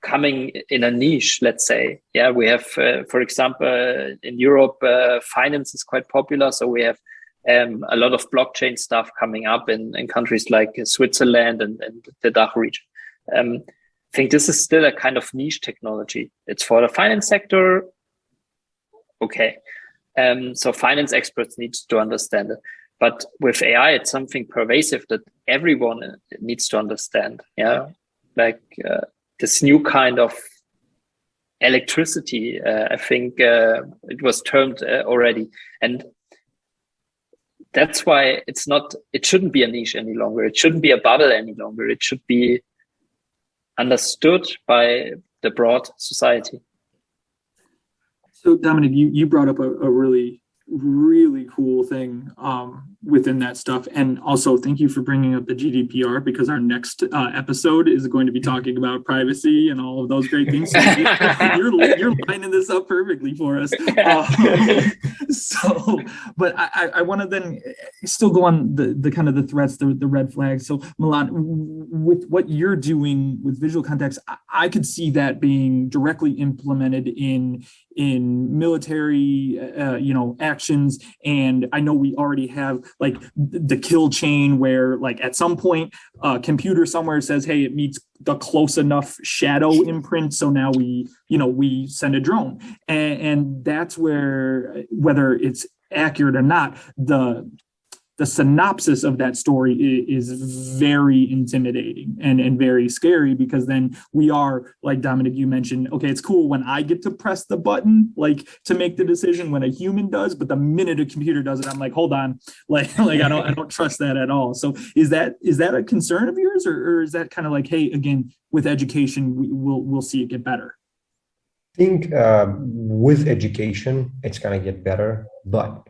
coming in a niche, let's say, yeah, we have, for example, in Europe, finance is quite popular. So we have a lot of blockchain stuff coming up in countries like Switzerland and the DACH region. I think this is still a kind of niche technology. It's for the finance sector. Okay. So finance experts need to understand it. But with AI, it's something pervasive that everyone needs to understand. Yeah. like this new kind of electricity. I think it was termed already, and that's why it shouldn't be a niche any longer. It shouldn't be a bubble any longer. It should be understood by the broad society. So Dominik, you brought up a really, really cool thing within that stuff. And also thank you for bringing up the GDPR, because our next episode is going to be talking about privacy and all of those great things. So you're lining this up perfectly for us. But I want to then still go on the kind of the threats, the red flags. So Milad, with what you're doing with visual context, I could see that being directly implemented in military, actions. And I know we already have like the kill chain where like at some point a computer somewhere says, hey, it meets the close enough shadow imprint. So now we send a drone. And that's where, whether it's accurate or not, the synopsis of that story is very intimidating and very scary, because then we are, like Dominik, you mentioned, okay, it's cool when I get to press the button, like to make the decision when a human does, but the minute a computer does it, I'm like, hold on, like I don't trust that at all. So is that a concern of yours, or is that kind of like, hey, again, with education, we'll see it get better? I think with education, it's going to get better, but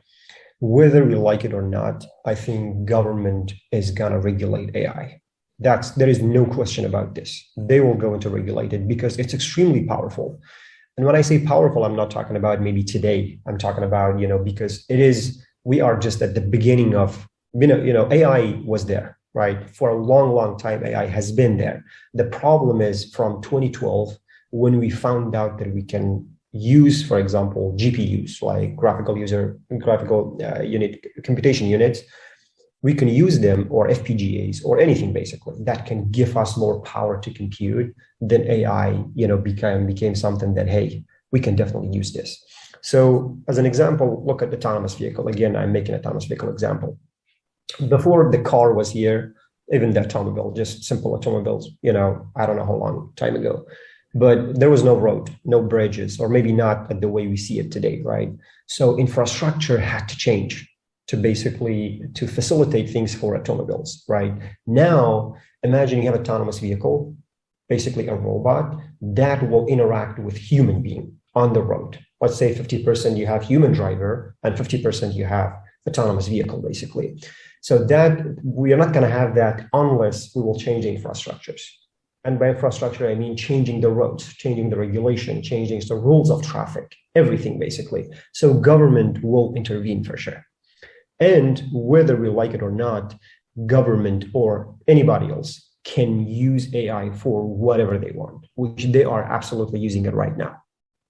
whether we like it or not, I think government is going to regulate AI. There is no question about this. They will go into regulate it because it's extremely powerful. And when I say powerful, I'm not talking about maybe today. I'm talking about, because we are just at the beginning of, AI was there, right? For a long, long time, AI has been there. The problem is from 2012, when we found out that we can use, for example, GPUs, like graphical unit computation units, we can use them, or FPGAs, or anything basically that can give us more power to compute. Then AI, became something that, hey, we can definitely use this. So as an example, look at the autonomous vehicle. Again, I'm making an autonomous vehicle example. Before the car was here, even the automobile, just simple automobiles, I don't know how long time ago, but there was no road, no bridges, or maybe not the way we see it today, right? So infrastructure had to change to facilitate things for automobiles, right? Now, imagine you have an autonomous vehicle, basically a robot that will interact with human being on the road. Let's say 50% you have human driver and 50% you have autonomous vehicle, basically. So that we are not going to have that unless we will change the infrastructures. And by infrastructure, I mean changing the roads, changing the regulation, changing the rules of traffic, everything basically. So government will intervene for sure. And whether we like it or not, government or anybody else can use AI for whatever they want, which they are absolutely using it right now.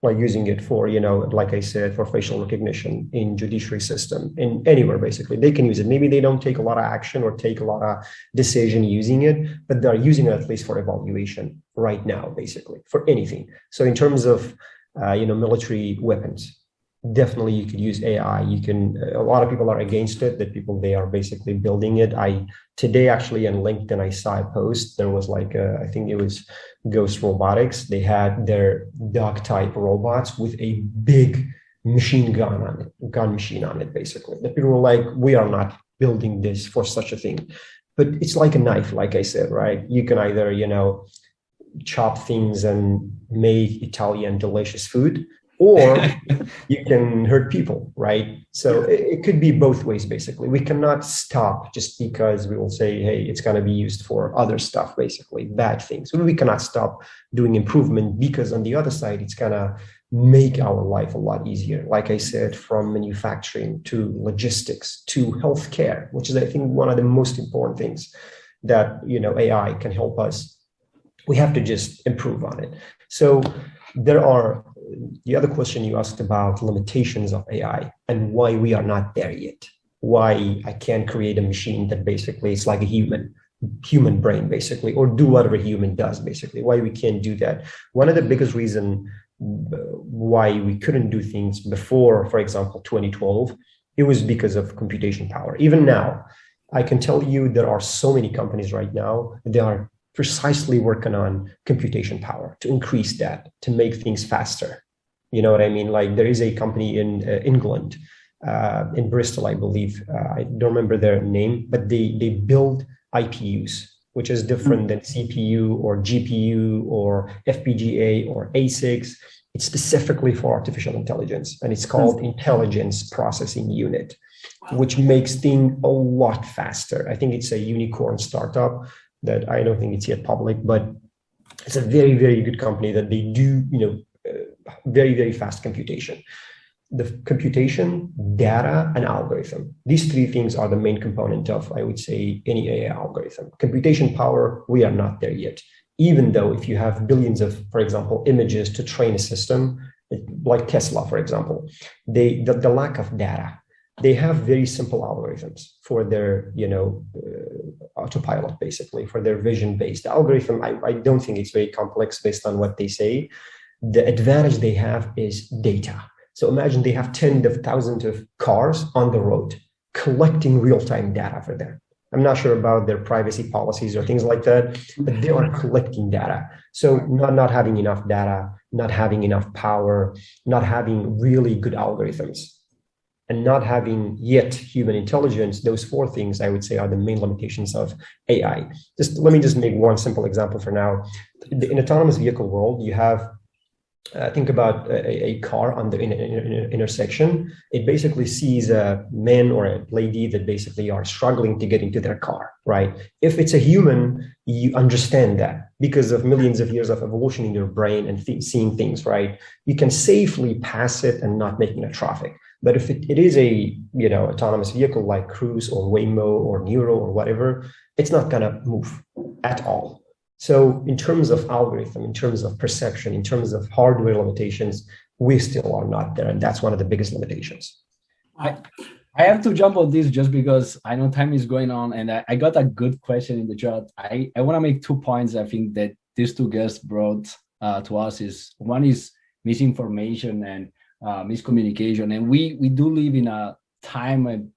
Like using it for, like I said, for facial recognition in judiciary system, in anywhere, basically. They can use it. Maybe they don't take a lot of action or take a lot of decision using it, but they're using it at least for evaluation right now, basically, for anything. So in terms of, military weapons, definitely you could use AI. A lot of people are against it, they are basically building it. Today, actually, on LinkedIn, I saw a post. There was I think it was Ghost Robotics. They had their dog type robots with a big gun machine on it, basically. The people were like, we are not building this for such a thing. But it's like a knife, like I said, right? You can either, chop things and make Italian delicious food, or you can hurt people, right? So it could be both ways, basically. We cannot stop just because we will say, hey, it's going to be used for other stuff, basically, bad things. We cannot stop doing improvement because on the other side, it's going to make our life a lot easier. Like I said, from manufacturing to logistics to healthcare, which is, I think, one of the most important things that, AI can help us. We have to just improve on it. So the other question you asked about limitations of AI and why we are not there yet. Why I can't create a machine that basically is like a human brain, basically, or do whatever human does, basically. Why we can't do that. One of the biggest reasons why we couldn't do things before, for example, 2012, it was because of computation power. Even now, I can tell you there are so many companies right now, they are precisely working on computation power to increase that, to make things faster. You know what I mean? Like there is a company in England, in Bristol, I believe. I don't remember their name, but they build IPUs, which is different than CPU or GPU or FPGA or ASICs. It's specifically for artificial intelligence, and it's called Intelligence Processing Unit, which makes things a lot faster. I think it's a unicorn startup that I don't think it's yet public, but it's a very, very good company that they do, very, very fast computation. The computation, data, and algorithm. These three things are the main component of, I would say, any AI algorithm. Computation power, we are not there yet. Even though if you have billions of, for example, images to train a system, like Tesla, for example, the lack of data, they have very simple algorithms for their, autopilot, basically, for their vision-based algorithm. I don't think it's very complex based on what they say. The advantage they have is data. So imagine they have tens of thousands of cars on the road collecting real-time data for them. I'm not sure about their privacy policies or things like that, but they are collecting data. So not having enough data, not having enough power, not having really good algorithms, and not having yet human intelligence, those four things I would say are the main limitations of AI. Let me just make one simple example for now. In autonomous vehicle world, you have think about a car on the intersection. It basically sees a man or a lady that basically are struggling to get into their car, right? If it's a human, you understand that because of millions of years of evolution in your brain and seeing things, right? You can safely pass it and not making a traffic. But if it is a autonomous vehicle like Cruise or Waymo or Neuro or whatever, it's not gonna move at all. So in terms of algorithm, in terms of perception, in terms of hardware limitations, we still are not there. And that's one of the biggest limitations. I have to jump on this just because I know time is going on, and I got a good question in the chat. I want to make 2 points I think that these two guests brought to us. One is misinformation and miscommunication. And we do live in a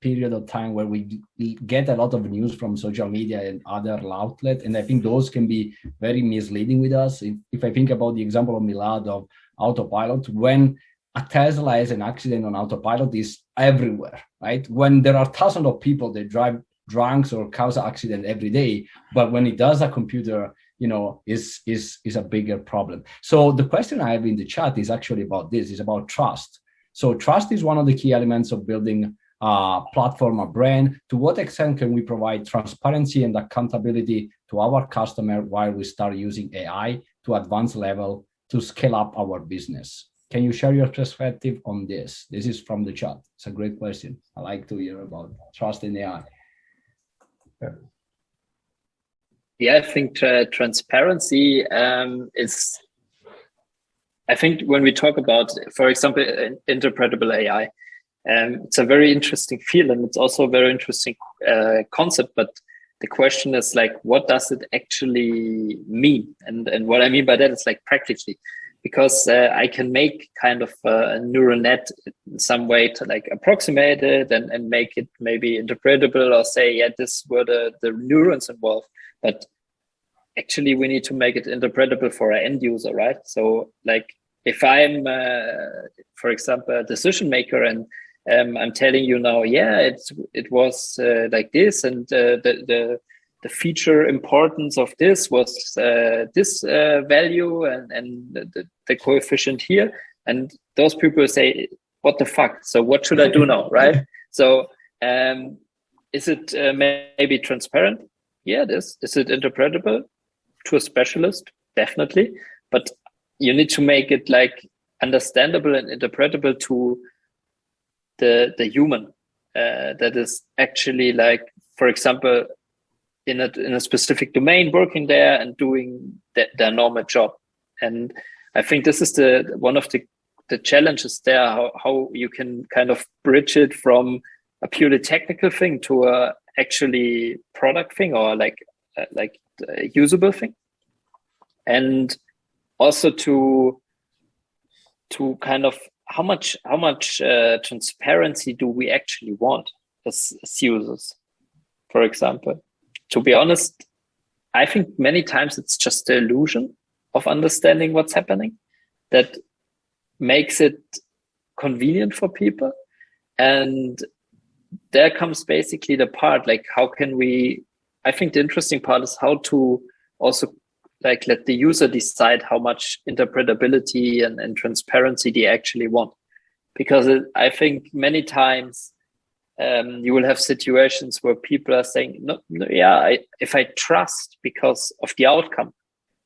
period of time where we get a lot of news from social media and other outlets, and I think those can be very misleading with us. If I think about the example of Milad of autopilot, when a Tesla has an accident on autopilot, is everywhere, right? When there are thousands of people that drive drunk or cause an accident every day, but when it does, a computer is a bigger problem. So the question I have in the chat is actually about this, is about trust. So trust is one of the key elements of building a platform, a brand. To what extent can we provide transparency and accountability to our customer while we start using AI to advanced level to scale up our business? Can you share your perspective on this? This is from the chat. It's a great question. I like to hear about trust in AI. Yeah, I think transparency is, I think when we talk about, for example, interpretable AI, it's a very interesting field, and it's also a very interesting concept. But the question is like, what does it actually mean? And what I mean by that is like practically, because I can make kind of a neural net in some way to like approximate it and make it maybe interpretable, or say, yeah, this were the neurons involved. But actually, we need to make it interpretable for an end user, right? So like, if I'm, for example, a decision maker, and I'm telling you now, yeah, it was like this, and the feature importance of this was this value, and the coefficient here, and those people say, what the fuck? So what should I do now, right? So is it maybe transparent? Yeah, it is. Is it interpretable to a specialist? Definitely, but you need to make it like understandable and interpretable to the human that is actually like, for example, in a specific domain, working there and doing their normal job. And I think this is one of the challenges there, how you can kind of bridge it from a purely technical thing to a actually product thing, or like a usable thing. And also to kind of how much transparency do we actually want as users? For example, to be honest, I think many times it's just the illusion of understanding what's happening that makes it convenient for people. And there comes basically the part, like, how can we, I think the interesting part is how to also like let the user decide how much interpretability and transparency they actually want. Because I think many times you will have situations where people are saying, no, if I trust because of the outcome,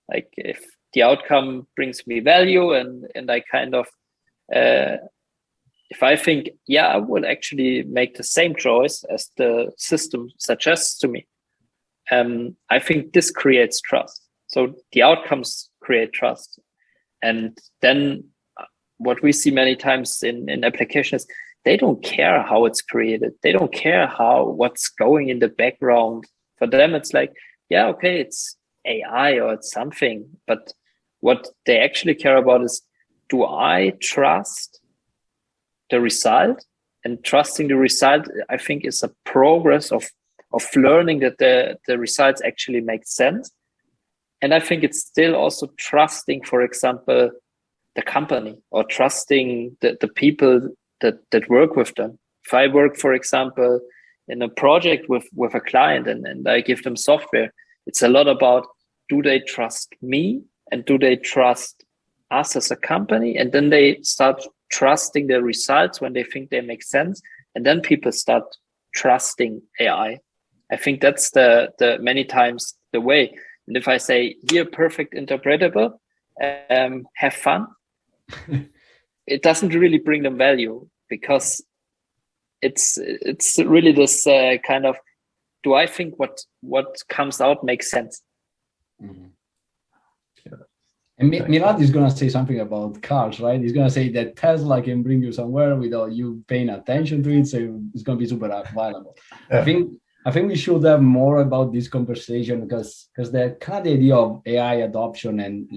like if the outcome brings me value and I kind of, if I think, I will actually make the same choice as the system suggests to me, I think this creates trust. So the outcomes create trust. And then what we see many times in applications, they don't care how it's created. They don't care what's going in the background. For them, it's like, okay, it's AI or it's something. But what they actually care about is, do I trust the result? And trusting the result, I think, is a progress of learning that the results actually make sense. And I think it's still also trusting, for example, the company or trusting the people that work with them. If I work, for example, in a project with a client and I give them software, it's a lot about, do they trust me and do they trust us as a company? And then they start trusting the results when they think they make sense. And then people start trusting AI. I think that's the many times the way. And if I say, here, perfect interpretable, have fun, it doesn't really bring them value, because it's really this kind of, do I think what comes out makes sense? Mm-hmm. And Milad is going to say something about cars, right? He's going to say that Tesla can bring you somewhere without you paying attention to it, so it's going to be super valuable. I think we should have more about this conversation, because the kind of the idea of AI adoption and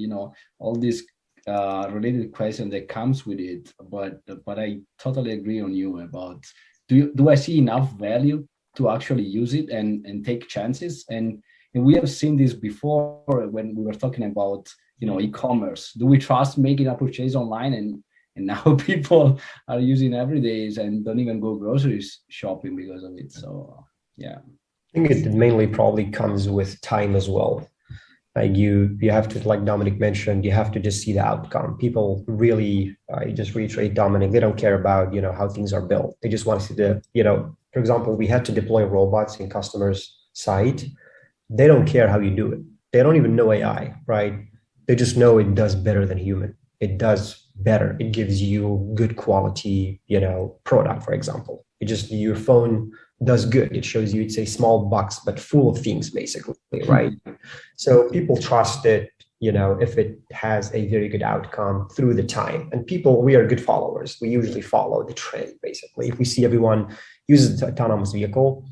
all these related questions that comes with it. But I totally agree on you about, do I see enough value to actually use it and take chances? And we have seen this before when we were talking about e-commerce. Do we trust making a purchase online? And now people are using every day and don't even go grocery shopping because of it. So yeah, I think it mainly probably comes with time as well. Like you have to, like Dominik mentioned, you have to just see the outcome. People really, I just reiterate Dominik, they don't care about, how things are built. They just want to see for example, we had to deploy robots in customers' site. They don't care how you do it. They don't even know AI, right? They just know it does better than human. It does better. It gives you good quality, product, for example. Your phone does good. It shows you it's a small box, but full of things, basically, right? So people trust it, if it has a very good outcome through the time. And we are good followers. We usually follow the trend, basically. If we see everyone uses the autonomous vehicle,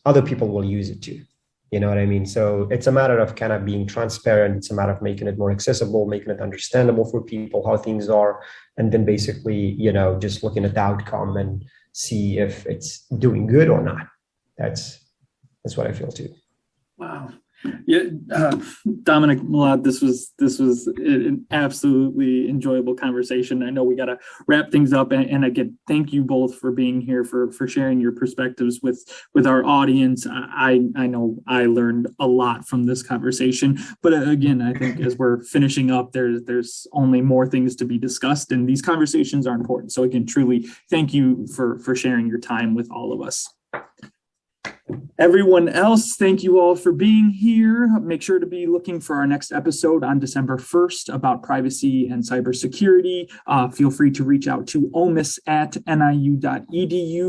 other people will use it too. You know what I mean? So it's a matter of kind of being transparent. It's a matter of making it more accessible, making it understandable for people, how things are. And then basically, just looking at the outcome and see if it's doing good or not. That's what I feel too. Wow. Yeah, Dominik, Milad, this was an absolutely enjoyable conversation. I know we got to wrap things up, and again, thank you both for being here, for sharing your perspectives with our audience. I know I learned a lot from this conversation, but again, I think as we're finishing up, there's only more things to be discussed, and these conversations are important. So again, truly, thank you for sharing your time with all of us. Everyone else, thank you all for being here. Make sure to be looking for our next episode on December 1st about privacy and cybersecurity. Feel free to reach out to omis@niu.edu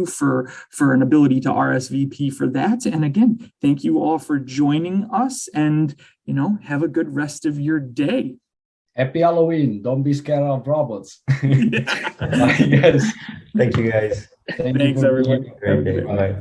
for an ability to RSVP for that. And again, thank you all for joining us, and have a good rest of your day. Happy Halloween. Don't be scared of robots. Yes. Thank you, guys. Thanks, everyone. Great day. Bye.